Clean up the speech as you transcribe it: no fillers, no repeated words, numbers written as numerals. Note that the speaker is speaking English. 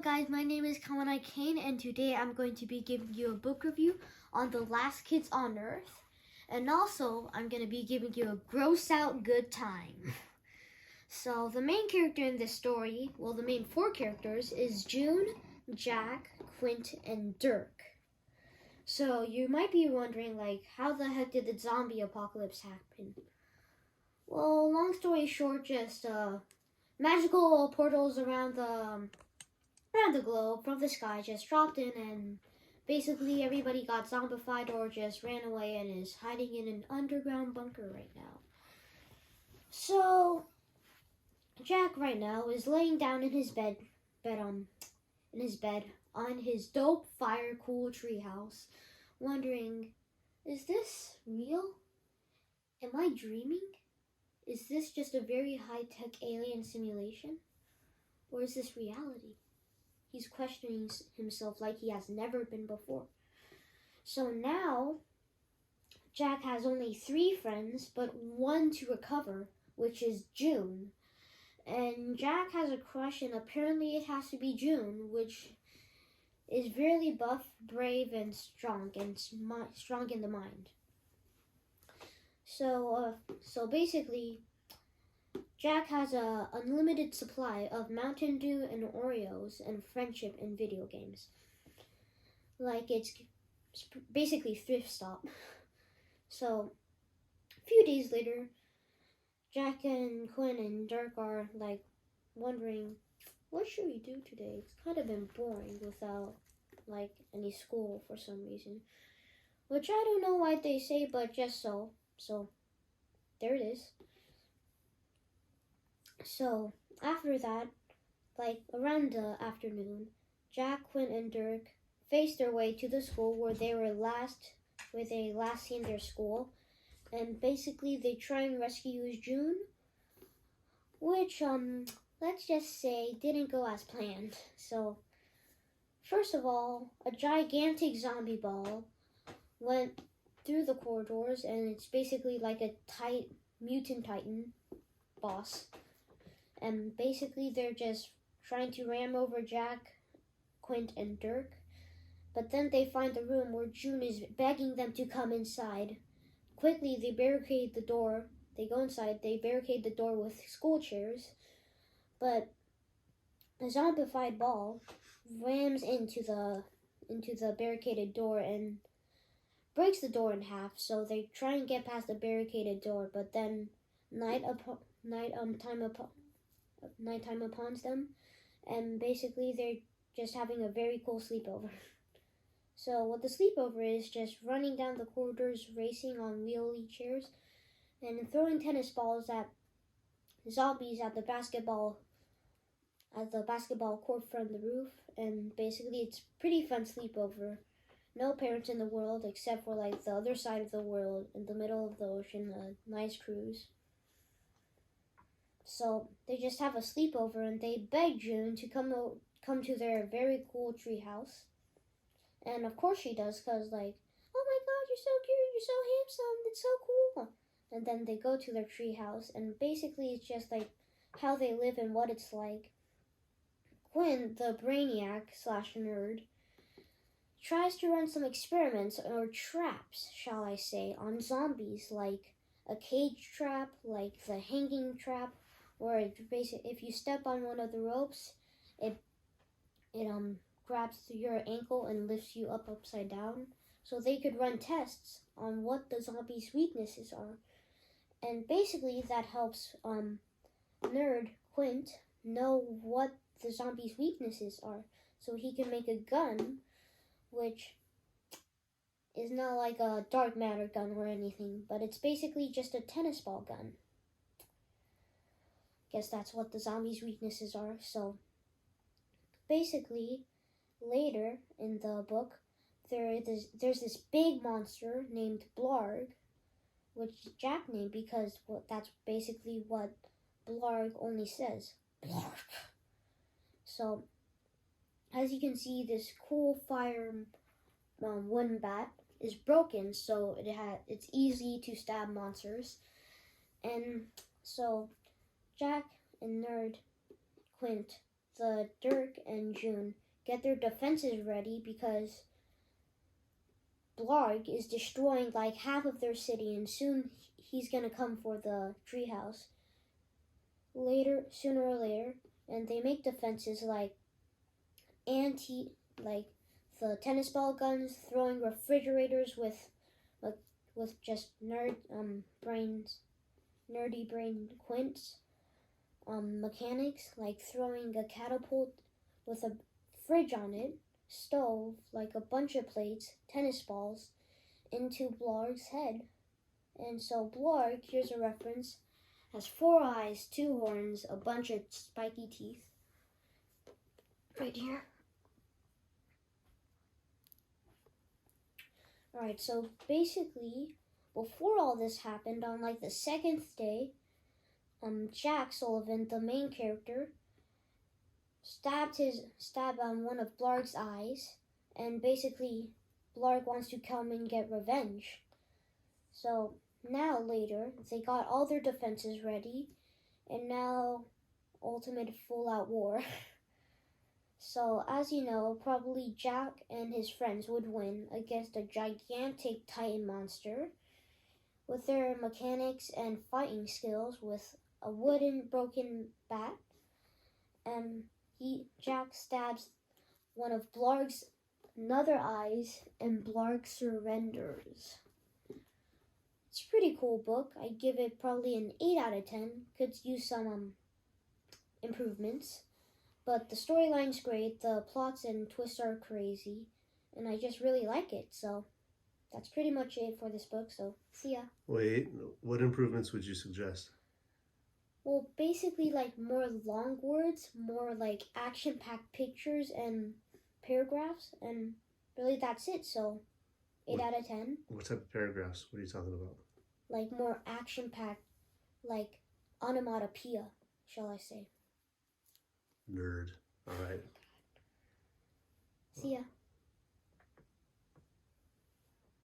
guys, my name is Kaimana Kane, and today I'm going to be giving you a book review on The Last Kids on Earth. And also, I'm going to be giving you a gross out good time. So, the main character in this story, well, the main four characters, is June, Jack, Quint, and Dirk. So, you might be wondering, how the heck did the zombie apocalypse happen? Well, long story short, just, magical portals around the globe from the sky just dropped in, and basically everybody got zombified or just ran away and is hiding in an underground bunker right now. So Jack right now is laying down in his bed on his dope fire cool treehouse, wondering, is this real? Am I dreaming? Is this just a very high-tech alien simulation? Or is this reality? He's questioning himself like he has never been before. So now, Jack has only 3 friends, but 1 to recover, which is June. And Jack has a crush, and apparently it has to be June, which is really buff, brave, and strong in the mind. So basically, Jack has an unlimited supply of Mountain Dew and Oreos and friendship in video games. It's basically thrift stop. So, a few days later, Jack and Quinn and Dirk are wondering, what should we do today? It's kind of been boring without any school for some reason. Which I don't know why they say, but just so. So, there it is. So, after that, around the afternoon, Jack, Quint, and Dirk faced their way to the school where they last seen their school. And basically, they try and rescue June, which, let's just say, didn't go as planned. So, first of all, a gigantic zombie ball went through the corridors, and it's basically like a mutant titan boss. And basically, they're just trying to ram over Jack, Quint, and Dirk. But then they find the room where June is begging them to come inside. Quickly, they barricade the door. They go inside. They barricade the door with school chairs. But the zombified ball rams into the barricaded door and breaks the door in half. So they try and get past the barricaded door. But then nighttime upon them, and basically they're just having a very cool sleepover. So what the sleepover is, just running down the corridors, racing on wheelie chairs, and throwing tennis balls at zombies at the basketball court from the roof. And basically it's pretty fun sleepover. No parents in the world except for the other side of the world in the middle of the ocean, a nice cruise. So they just have a sleepover, and they beg June to come to their very cool treehouse. And of course she does, because oh my god, you're so cute, you're so handsome, it's so cool. And then they go to their treehouse, and basically it's just how they live and what it's like. Quinn, the brainiac / nerd, tries to run some experiments or traps, shall I say, on zombies, like a cage trap, like the hanging trap, where if you step on one of the ropes, it grabs your ankle and lifts you up upside down. So they could run tests on what the zombies' weaknesses are. And basically that helps nerd Quint know what the zombies' weaknesses are. So he can make a gun, which is not like a dark matter gun or anything, but it's basically just a tennis ball gun. Guess that's what the zombies' weaknesses are. So basically, later in the book, there's this big monster named Blarg, which Jack named because that's basically what Blarg only says. Blarg. So, as you can see, this cool fire wooden bat is broken, so it's easy to stab monsters. And so Jack and nerd Quint the Dirk and June get their defenses ready because Blarg is destroying like half of their city, and soon he's gonna come for the treehouse. Sooner or later, and they make defenses like the tennis ball guns, throwing refrigerators with just nerdy brain Quints, mechanics like throwing a catapult with a fridge on it, stove, like a bunch of plates, tennis balls, into Blarg's head. And so Blarg, here's a reference, has 4 eyes, 2 horns, a bunch of spiky teeth. Right here. Alright, so basically, before all this happened, on like the 7th day, Jack Sullivan, the main character, stabbed on one of Blarg's eyes, and basically Blarg wants to come and get revenge. So now later, they got all their defenses ready, and now ultimate full-out war. So, as you know, probably Jack and his friends would win against a gigantic Titan monster with their mechanics and fighting skills with a wooden broken bat. And Jack stabs one of Blarg's other eyes, and Blarg surrenders. It's a pretty cool book. I'd give it probably an 8 out of 10. Could use some improvements. But the storyline's great, the plots and twists are crazy, and I just really like it. So that's pretty much it for this book, so see ya. Wait, what improvements would you suggest? Well, basically like more long words, more like action-packed pictures and paragraphs, and really that's it. So 8 out of 10. What type of paragraphs? What are you talking about? Like more action-packed, like onomatopoeia, shall I say. Nerd. All right. See ya.